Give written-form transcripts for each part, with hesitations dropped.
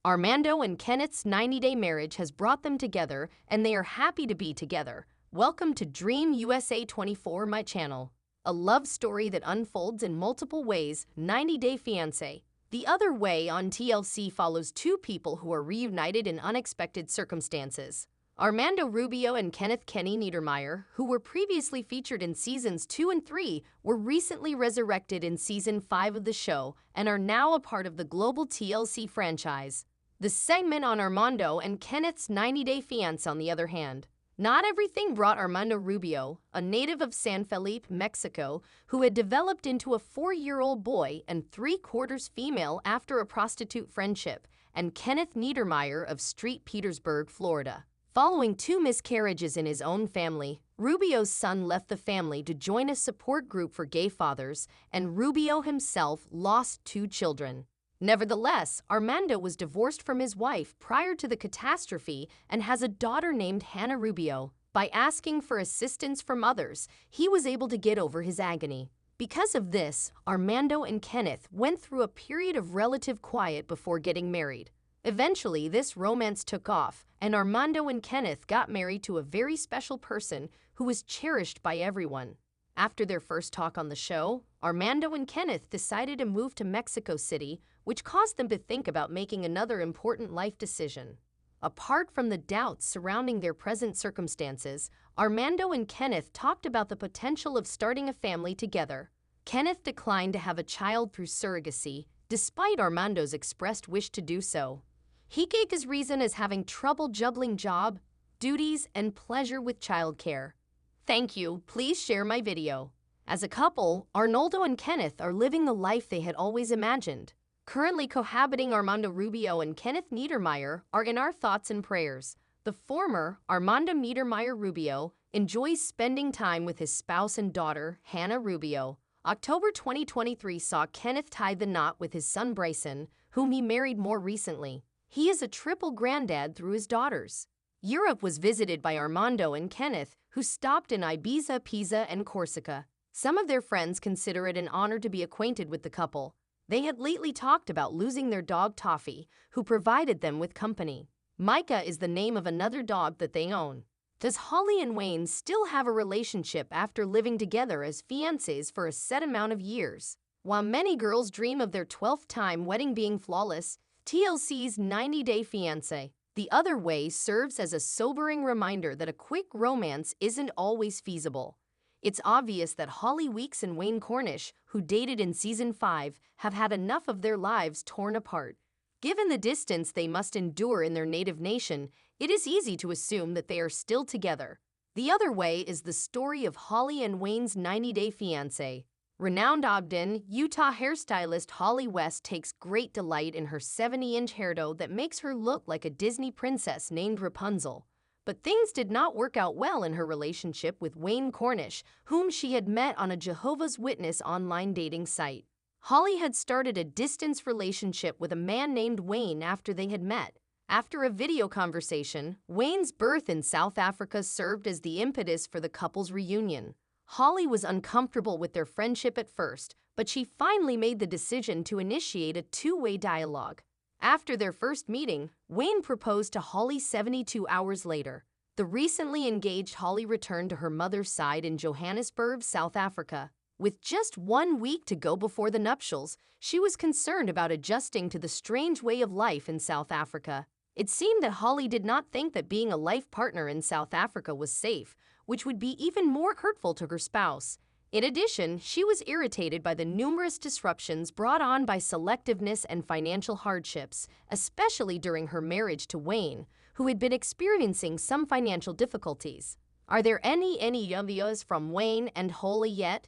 Armando and Kenneth's 90-day marriage has brought them together, and they are happy to be together. Welcome to Dream USA 24, my channel. A love story that unfolds in multiple ways, 90-Day Fiancé. The Other Way on TLC follows two people who are reunited in unexpected circumstances. Armando Rubio and Kenneth Kenny Niedermeyer, who were previously featured in Seasons 2 and 3, were recently resurrected in Season 5 of the show and are now a part of the global TLC franchise. The segment on Armando and Kenneth's 90-Day Fiancé, on the other hand. Not everything brought Armando Rubio, a native of San Felipe, Mexico, who had developed into a 4-year-old boy and 3/4 female after a prostitute friendship, and Kenneth Niedermeyer of St. Petersburg, Florida. Following 2 miscarriages in his own family, Rubio's son left the family to join a support group for gay fathers, and Rubio himself lost 2 children. Nevertheless, Armando was divorced from his wife prior to the catastrophe and has a daughter named Hannah Rubio. By asking for assistance from others, he was able to get over his agony. Because of this, Armando and Kenneth went through a period of relative quiet before getting married. Eventually, this romance took off, and Armando and Kenneth got married to a very special person who was cherished by everyone. After their first talk on the show, Armando and Kenneth decided to move to Mexico City, which caused them to think about making another important life decision. Apart from the doubts surrounding their present circumstances, Armando and Kenneth talked about the potential of starting a family together. Kenneth declined to have a child through surrogacy, despite Armando's expressed wish to do so. He gave his reason as having trouble juggling job, duties, and pleasure with childcare. Thank you. Please share my video. As a couple, Arnoldo and Kenneth are living the life they had always imagined. Currently cohabiting, Armando Rubio and Kenneth Niedermeyer are in our thoughts and prayers. The former, Armando Niedermeyer Rubio, enjoys spending time with his spouse and daughter, Hannah Rubio. October 2023 saw Kenneth tie the knot with his son Bryson, whom he married more recently. He is a triple granddad through his daughters. Europe was visited by Armando and Kenneth, who stopped in Ibiza, Pisa, and Corsica. Some of their friends consider it an honor to be acquainted with the couple. They had lately talked about losing their dog Toffee, who provided them with company. Micah is the name of another dog that they own. Does Holly and Wayne still have a relationship after living together as fiancés for a set amount of years? While many girls dream of their 12th time wedding being flawless, TLC's 90-Day Fiancé, The Other Way, serves as a sobering reminder that a quick romance isn't always feasible. It's obvious that Holly Weeks and Wayne Cornish, who dated in Season 5, have had enough of their lives torn apart. Given the distance they must endure in their native nation, it is easy to assume that they are still together. The Other Way is the story of Holly and Wayne's 90-Day Fiancé. Renowned Ogden, Utah hairstylist Holly West takes great delight in her 70-inch hairdo that makes her look like a Disney princess named Rapunzel. But things did not work out well in her relationship with Wayne Cornish, whom she had met on a Jehovah's Witness online dating site. Holly had started a distance relationship with a man named Wayne after they had met. After a video conversation, Wayne's birth in South Africa served as the impetus for the couple's reunion. Holly was uncomfortable with their friendship at first, but she finally made the decision to initiate a 2-way dialogue. After their first meeting, Wayne proposed to Holly 72 hours later. The recently engaged Holly returned to her mother's side in Johannesburg, South Africa. With just 1 week to go before the nuptials, she was concerned about adjusting to the strange way of life in South Africa. It seemed that Holly did not think that being a life partner in South Africa was safe, which would be even more hurtful to her spouse. In addition, she was irritated by the numerous disruptions brought on by selectiveness and financial hardships, especially during her marriage to Wayne, who had been experiencing some financial difficulties. Are there any videos from Wayne and Holly yet?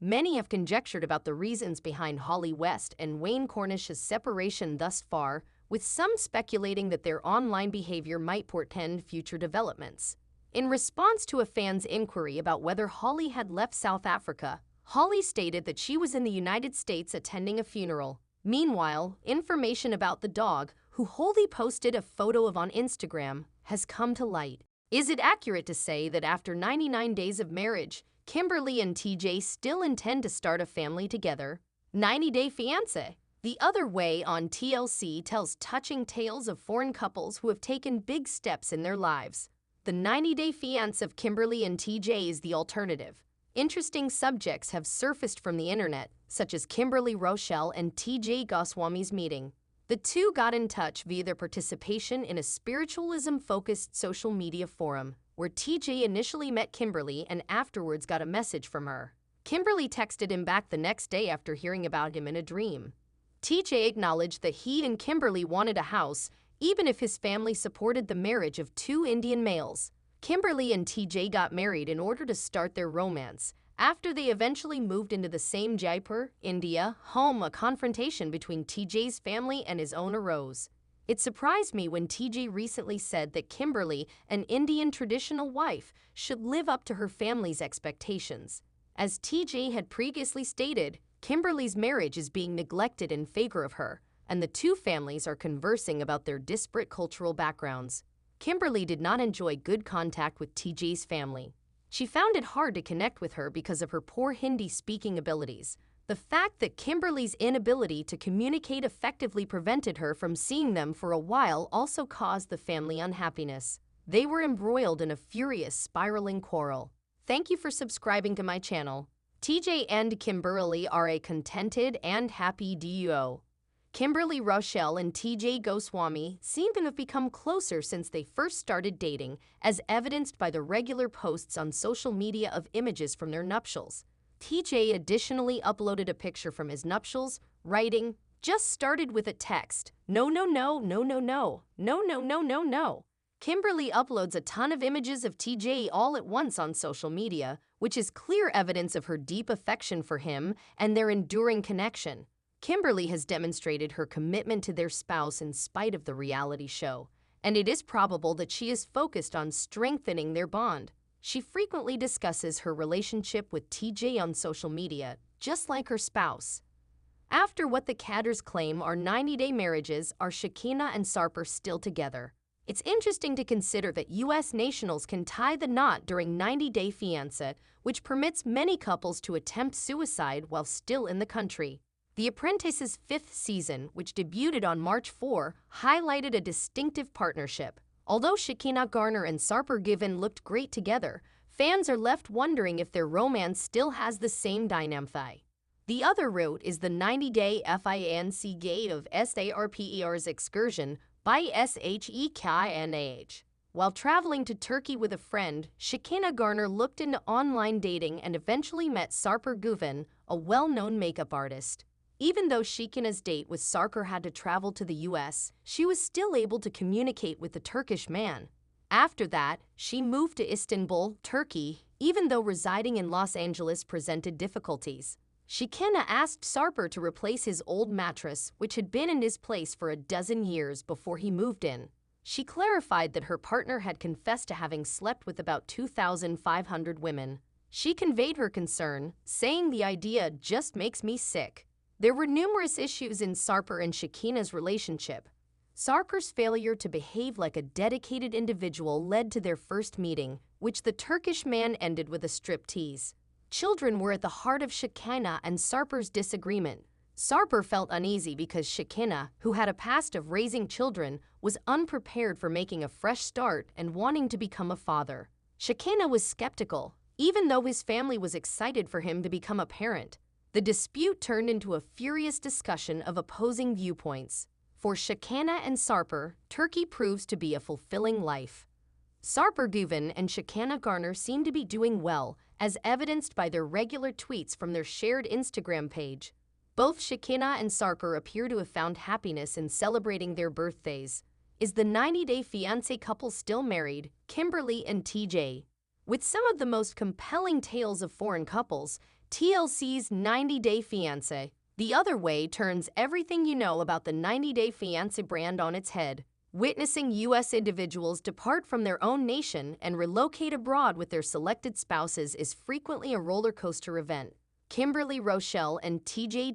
Many have conjectured about the reasons behind Holly West and Wayne Cornish's separation thus far, with some speculating that their online behavior might portend future developments. In response to a fan's inquiry about whether Holly had left South Africa, Holly stated that she was in the United States attending a funeral. Meanwhile, information about the dog, who Holly posted a photo of on Instagram, has come to light. Is it accurate to say that after 99 days of marriage, Kimberly and TJ still intend to start a family together? 90-Day Fiancé. The Other Way on TLC tells touching tales of foreign couples who have taken big steps in their lives. The 90-Day Fiancé of Kimberly and TJ is the alternative. Interesting subjects have surfaced from the internet, such as Kimberly Rochelle and TJ Goswami's meeting. The two got in touch via their participation in a spiritualism-focused social media forum, where TJ initially met Kimberly and afterwards got a message from her. Kimberly texted him back the next day after hearing about him in a dream. TJ acknowledged that he and Kimberly wanted a house, even if his family supported the marriage of two Indian males. Kimberly and TJ got married in order to start their romance. After they eventually moved into the same Jaipur, India, home, a confrontation between TJ's family and his own arose. It surprised me when TJ recently said that Kimberly, an Indian traditional wife, should live up to her family's expectations. As TJ had previously stated, Kimberly's marriage is being neglected in favor of her, and the two families are conversing about their disparate cultural backgrounds. Kimberly did not enjoy good contact with TJ's family. She found it hard to connect with her because of her poor Hindi speaking abilities. The fact that Kimberly's inability to communicate effectively prevented her from seeing them for a while also caused the family unhappiness. They were embroiled in a furious, spiraling quarrel. Thank you for subscribing to my channel. TJ and Kimberly are a contented and happy duo. Kimberly Rochelle and TJ Goswami seem to have become closer since they first started dating, as evidenced by the regular posts on social media of images from their nuptials. TJ additionally uploaded a picture from his nuptials, writing, "Just started with a text. No, no, no, no, no, no, no, no, no, no, no." Kimberly uploads a ton of images of TJ all at once on social media, which is clear evidence of her deep affection for him and their enduring connection. Kimberly has demonstrated her commitment to their spouse in spite of the reality show, and it is probable that she is focused on strengthening their bond. She frequently discusses her relationship with TJ on social media, just like her spouse. After what the Cadders claim are 90-day marriages, are Shekinah and Sarper still together? It's interesting to consider that U.S. nationals can tie the knot during 90-Day Fiancé, which permits many couples to attempt suicide while still in the country. The Apprentice's 5th season, which debuted on March 4, highlighted a distinctive partnership. Although Shekinah Garner and Sarper Given looked great together, fans are left wondering if their romance still has the same dynamic. The other route is the 90-Day Fiancé gate of Sarper's excursion by Shekinah. While traveling to Turkey with a friend, Shekinah Garner looked into online dating and eventually met Sarper Given, a well-known makeup artist. Even though Shekinah's date with Sarper had to travel to the US, she was still able to communicate with the Turkish man. After that, she moved to Istanbul, Turkey, even though residing in Los Angeles presented difficulties. Shekinah asked Sarper to replace his old mattress, which had been in his place for a dozen years before he moved in. She clarified that her partner had confessed to having slept with about 2,500 women. She conveyed her concern, saying the idea just makes me sick. There were numerous issues in Sarper and Shekinah's relationship. Sarper's failure to behave like a dedicated individual led to their first meeting, which the Turkish man ended with a striptease. Children were at the heart of Shekinah and Sarper's disagreement. Sarper felt uneasy because Shekinah, who had a past of raising children, was unprepared for making a fresh start and wanting to become a father. Shekinah was skeptical, even though his family was excited for him to become a parent. The dispute turned into a furious discussion of opposing viewpoints. For Shekinah and Sarper, Turkey proves to be a fulfilling life. Sarper Given and Shekinah Garner seem to be doing well, as evidenced by their regular tweets from their shared Instagram page. Both Shekinah and Sarper appear to have found happiness in celebrating their birthdays. Is the 90-Day Fiancé couple still married? Kimberly and TJ. With some of the most compelling tales of foreign couples, TLC's 90-Day Fiancé, The Other Way, turns everything you know about the 90-Day Fiancé brand on its head. Witnessing U.S. individuals depart from their own nation and relocate abroad with their selected spouses is frequently a roller coaster event. Kimberly Rochelle and TJ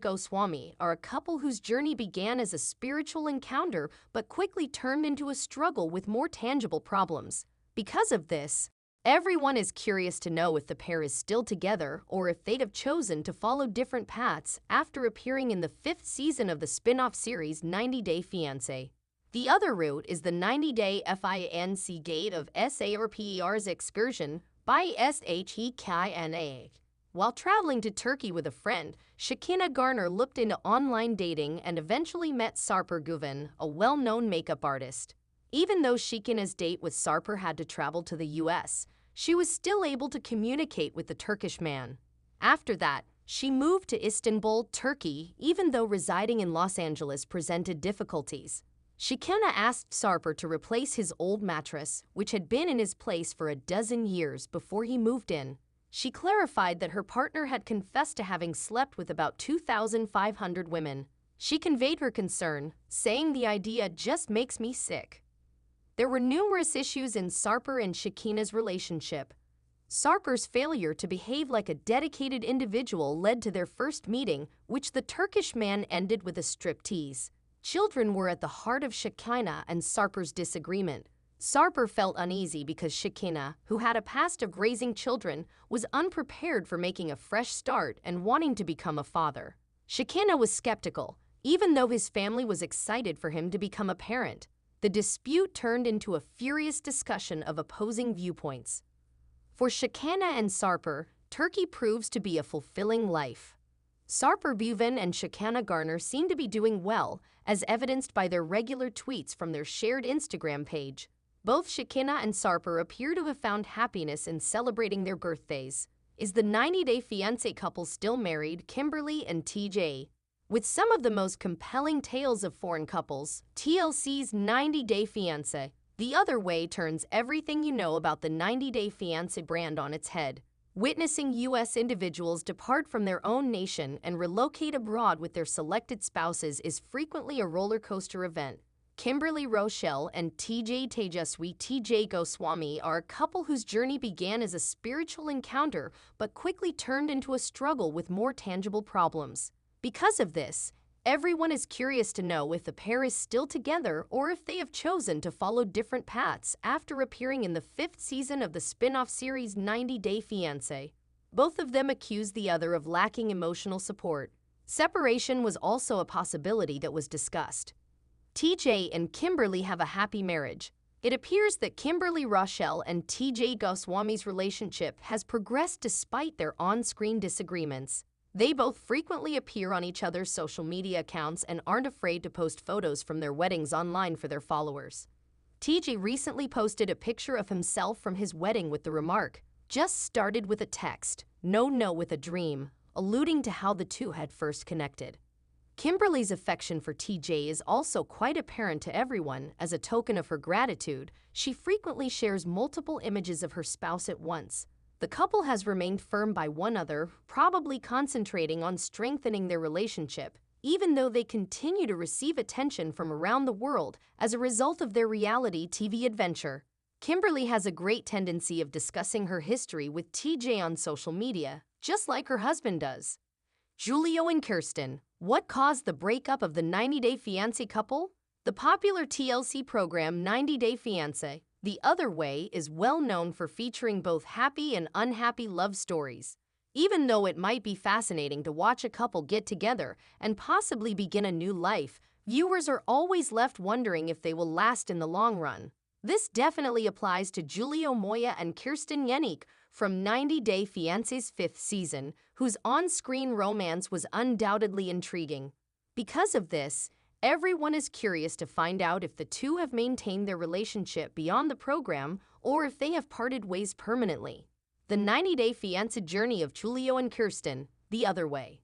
Goswami are a couple whose journey began as a spiritual encounter but quickly turned into a struggle with more tangible problems. Because of this, Everyone is curious to know if the pair is still together or if they'd have chosen to follow different paths after appearing in the 5th season of the spin-off series 90 Day Fiancé. The other route is the 90-day Fiancé gate of SARPER's excursion by SHEKINA. While traveling to Turkey with a friend, Shekinah Garner looked into online dating and eventually met Sarper Guven, a well-known makeup artist. Even though Shekinah's date with Sarper had to travel to the US, she was still able to communicate with the Turkish man. After that, she moved to Istanbul, Turkey, even though residing in Los Angeles presented difficulties. Shekinah asked Sarper to replace his old mattress, which had been in his place for a dozen years before he moved in. She clarified that her partner had confessed to having slept with about 2,500 women. She conveyed her concern, saying the idea just makes me sick. There were numerous issues in Sarper and Shekinah's relationship. Sarper's failure to behave like a dedicated individual led to their first meeting, which the Turkish man ended with a striptease. Children were at the heart of Shekinah and Sarper's disagreement. Sarper felt uneasy because Shekinah, who had a past of raising children, was unprepared for making a fresh start and wanting to become a father. Shekinah was skeptical, even though his family was excited for him to become a parent. The dispute turned into a furious discussion of opposing viewpoints. For Shekinah and Sarper, Turkey proves to be a fulfilling life. Sarper Guven and Shekinah Garner seem to be doing well, as evidenced by their regular tweets from their shared Instagram page. Both Shekinah and Sarper appear to have found happiness in celebrating their birthdays. Is the 90-day fiancé couple still married, Kimberly and TJ? With some of the most compelling tales of foreign couples, TLC's 90 Day Fiancé, The Other Way turns everything you know about the 90 Day Fiancé brand on its head. Witnessing U.S. individuals depart from their own nation and relocate abroad with their selected spouses is frequently a roller coaster event. Kimberly Rochelle and TJ Goswami are a couple whose journey began as a spiritual encounter but quickly turned into a struggle with more tangible problems. Because of this, everyone is curious to know if the pair is still together or if they have chosen to follow different paths after appearing in the 5th season of the spin-off series 90 Day Fiancé. Both of them accuse the other of lacking emotional support. Separation was also a possibility that was discussed. TJ and Kimberly have a happy marriage. It appears that Kimberly Rochelle and TJ Goswami's relationship has progressed despite their on-screen disagreements. They both frequently appear on each other's social media accounts and aren't afraid to post photos from their weddings online for their followers. TJ recently posted a picture of himself from his wedding with the remark, "Just started with a text, no with a dream," alluding to how the two had first connected. Kimberly's affection for TJ is also quite apparent to everyone. As a token of her gratitude, she frequently shares multiple images of her spouse at once. The couple has remained firm by one another, probably concentrating on strengthening their relationship, even though they continue to receive attention from around the world as a result of their reality TV adventure. Kimberly has a great tendency of discussing her history with TJ on social media, just like her husband does. Julio and Kirsten, what caused the breakup of the 90 Day Fiancé couple? The popular TLC program 90 Day Fiancé, The Other Way is well known for featuring both happy and unhappy love stories. Even though it might be fascinating to watch a couple get together and possibly begin a new life, viewers are always left wondering if they will last in the long run. This definitely applies to Julio Moya and Kirsten Yenik from 90 Day Fiancé's 5th season, whose on-screen romance was undoubtedly intriguing. Because of this, everyone is curious to find out if the two have maintained their relationship beyond the program or if they have parted ways permanently. The 90 Day Fiancé journey of Julio and Kirsten, The Other Way.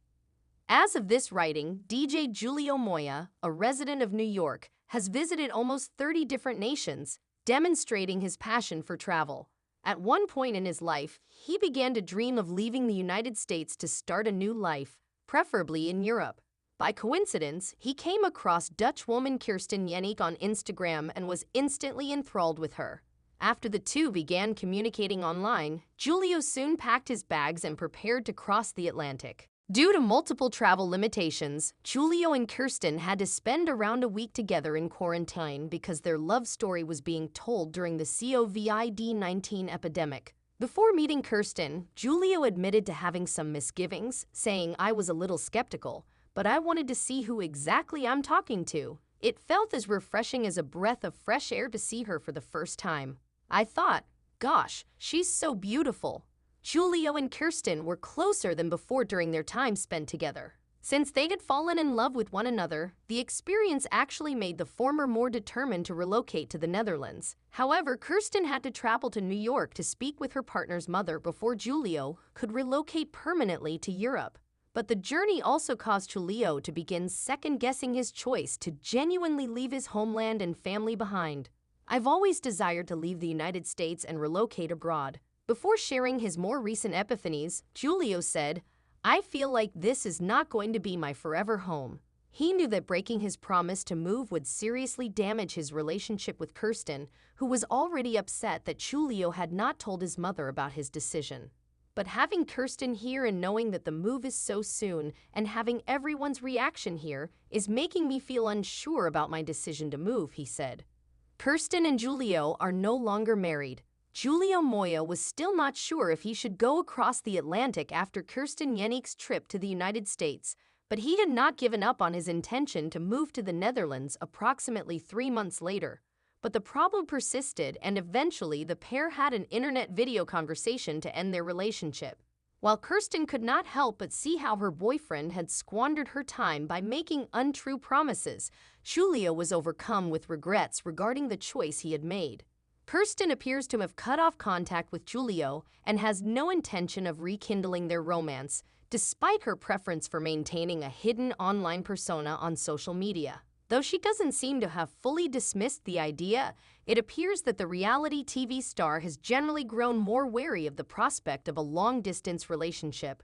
As of this writing, DJ Julio Moya, a resident of New York, has visited almost 30 different nations, demonstrating his passion for travel. At one point in his life, he began to dream of leaving the United States to start a new life, preferably in Europe. By coincidence, he came across Dutch woman Kirsten Yenik on Instagram and was instantly enthralled with her. After the two began communicating online, Julio soon packed his bags and prepared to cross the Atlantic. Due to multiple travel limitations, Julio and Kirsten had to spend around a week together in quarantine because their love story was being told during the COVID-19 epidemic. Before meeting Kirsten, Julio admitted to having some misgivings, saying, "I was a little skeptical, but I wanted to see who exactly I'm talking to. It felt as refreshing as a breath of fresh air to see her for the first time. I thought, gosh, she's so beautiful." Julio and Kirsten were closer than before during their time spent together. Since they had fallen in love with one another, the experience actually made the former more determined to relocate to the Netherlands. However, Kirsten had to travel to New York to speak with her partner's mother before Julio could relocate permanently to Europe. But the journey also caused Julio to begin second-guessing his choice to genuinely leave his homeland and family behind. "I've always desired to leave the United States and relocate abroad." Before sharing his more recent epiphanies, Julio said, "I feel like this is not going to be my forever home." He knew that breaking his promise to move would seriously damage his relationship with Kirsten, who was already upset that Julio had not told his mother about his decision. "But having Kirsten here and knowing that the move is so soon and having everyone's reaction here is making me feel unsure about my decision to move," he said. Kirsten and Julio are no longer married. Julio Moya was still not sure if he should go across the Atlantic after Kirsten Yennick's trip to the United States, but he had not given up on his intention to move to the Netherlands approximately 3 months later. But the problem persisted, and eventually the pair had an internet video conversation to end their relationship. While Kirsten could not help but see how her boyfriend had squandered her time by making untrue promises, Julio was overcome with regrets regarding the choice he had made. Kirsten appears to have cut off contact with Julio and has no intention of rekindling their romance, despite her preference for maintaining a hidden online persona on social media. Though she doesn't seem to have fully dismissed the idea, it appears that the reality TV star has generally grown more wary of the prospect of a long-distance relationship.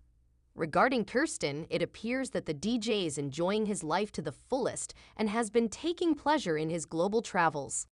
Regarding Kirsten, it appears that the DJ is enjoying his life to the fullest and has been taking pleasure in his global travels.